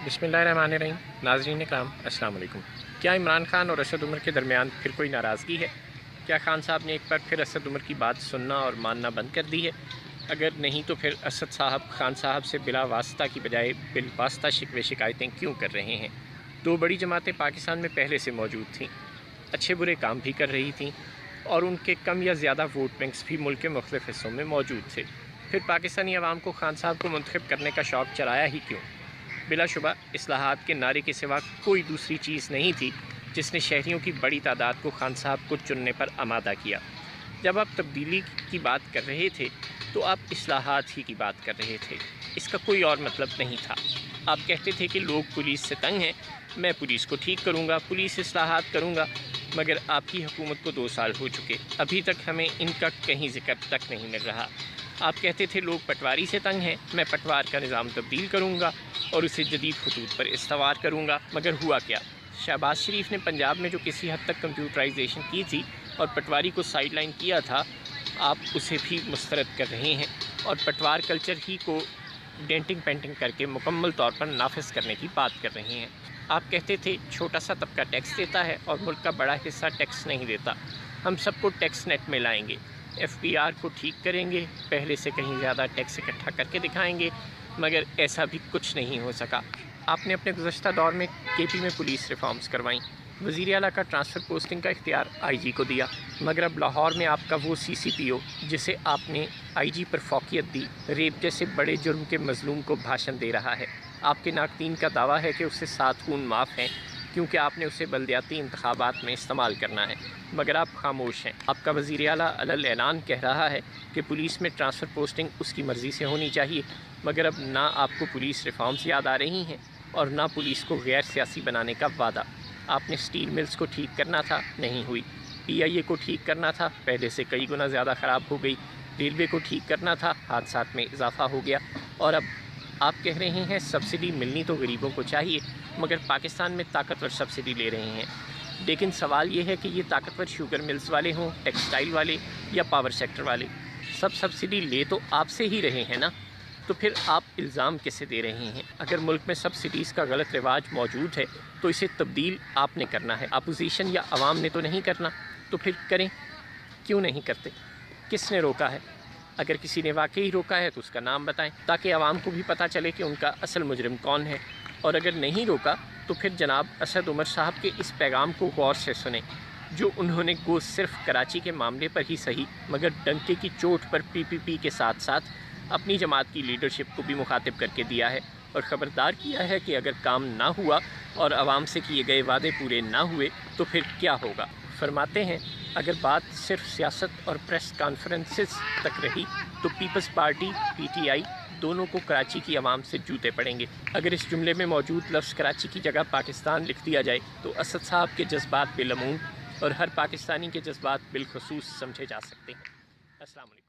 बिस्मिल्लाहिर्रहमानिर्रहीम। नाज़रीन कराम अस्सलाम वालेकुम। क्या इमरान खान और असद उमर के दरमियान फिर कोई नाराज़गी है? क्या खान साहब ने एक बार फिर असद उमर की बात सुनना और मानना बंद कर दी है? अगर नहीं तो फिर असद साहब खान साहब से बिला वास्ता की बजाय बिल वास्ता शिकवे शिकायतें क्यों कर रहे हैं? दो बड़ी जमातें पाकिस्तान में पहले से मौजूद थीं, अच्छे बुरे काम भी कर रही थीं और उनके कम या ज़्यादा वोट बैंक्स भी मुल्क के मुख्तलिफ़ हिस्सों में मौजूद थे। फिर पाकिस्तानी अवाम को खान साहब को मुंतखब करने का शौक़ चलाया ही क्यों? बिलाशुबा इस्लाहात के नारे के सिवा कोई दूसरी चीज़ नहीं थी जिसने शहरियों की बड़ी तादाद को खान साहब को चुनने पर आमादा किया। जब आप तब्दीली की बात कर रहे थे तो आप इस्लाहात ही की बात कर रहे थे, इसका कोई और मतलब नहीं था। आप कहते थे कि लोग पुलिस से तंग हैं, मैं पुलिस को ठीक करूँगा, पुलिस इस्लाहात करूँगा, मगर आपकी हुकूमत को 2 साल हो चुके, अभी तक हमें इनका कहीं जिक्र तक नहीं मिल रहा। आप कहते थे लोग पटवारी से तंग हैं, मैं पटवार का निज़ाम तब्दील करूँगा और उसे जदीद खतूत पर इस्तवार करूँगा, मगर हुआ क्या? शहबाज शरीफ ने पंजाब में जो किसी हद तक कंप्यूटराइजेशन की थी और पटवारी को साइड लाइन किया था, आप उसे भी मुस्तरद कर रहे हैं और पटवार कल्चर ही को डेंटिंग पेंटिंग करके मुकम्मल तौर पर नाफिज करने की बात कर रहे हैं। आप कहते थे छोटा सा तबका टैक्स देता है और मुल्क का बड़ा हिस्सा टैक्स नहीं देता, हम सबको टैक्स नेट में लाएंगे, FPR को ठीक करेंगे, पहले से कहीं ज़्यादा टैक्स इकट्ठा करके दिखाएंगे, मगर ऐसा भी कुछ नहीं हो सका। आपने अपने गुज़श्ता दौर में KP में पुलिस रिफॉर्म्स करवाईं, वज़ीर आला का ट्रांसफ़र पोस्टिंग का इख्तियार IG को दिया, मगर अब लाहौर में आपका वो CCPO जिसे आपने IG पर फौकियत दी, रेप जैसे बड़े जुर्म के मज़लूम को भाषण दे रहा है। आपके नाक़दीन का दावा है कि उससे 7 खून माफ़ हैं क्योंकि आपने उसे बल्दियाती इंतखाबात में इस्तेमाल करना है, मगर आप खामोश हैं। आपका वज़ीर आला अलल ऐलान कह रहा है कि पुलिस में ट्रांसफ़र पोस्टिंग उसकी मर्ज़ी से होनी चाहिए, मगर अब ना आपको पुलिस रिफॉर्म्स याद आ रही हैं और ना पुलिस को गैर सियासी बनाने का वादा। आपने स्टील मिल्स को ठीक करना था, नहीं हुई। PIA को ठीक करना था, पहले से कई गुना ज़्यादा ख़राब हो गई। रेलवे को ठीक करना था, हादसात में इजाफ़ा हो गया। और अब आप कह रहे हैं सब्सिडी मिलनी तो गरीबों को चाहिए, मगर पाकिस्तान में ताकतवर सब्सिडी ले रहे हैं। लेकिन सवाल ये है कि ये ताकतवर शुगर मिल्स वाले हों, टेक्सटाइल वाले या पावर सेक्टर वाले, सब सब्सिडी ले तो आपसे ही रहे हैं ना, तो फिर आप इल्ज़ाम किसे दे रहे हैं? अगर मुल्क में सब्सिडीज़ का गलत रिवाज मौजूद है तो इसे तब्दील आपने करना है, अपोजिशन या अवाम ने तो नहीं करना, तो फिर करें, क्यों नहीं करते? किसने रोका है? अगर किसी ने वाकई रोका है तो उसका नाम बताएं ताकि आवाम को भी पता चले कि उनका असल मुजरिम कौन है। और अगर नहीं रोका तो फिर जनाब असद उमर साहब के इस पैगाम को गौर से सुने जो उन्होंने गो सिर्फ कराची के मामले पर ही सही मगर डंके की चोट पर PPP के साथ साथ अपनी जमात की लीडरशिप को भी मुखातिब करके दिया है और ख़बरदार किया है कि अगर काम ना हुआ और आवाम से किए गए वादे पूरे ना हुए तो फिर क्या होगा। फरमाते हैं अगर बात सिर्फ सियासत और प्रेस कॉन्फ्रेंसेस तक रही तो पीपल्स पार्टी PTI दोनों को कराची की आवाम से जूते पड़ेंगे। अगर इस जुमले में मौजूद लफ्ज़ कराची की जगह पाकिस्तान लिख दिया जाए तो असद साहब के जज्बात बिलमूम और हर पाकिस्तानी के जज्बात बिलखसूस समझे जा सकते हैं। अस्सलाम वालेकुम।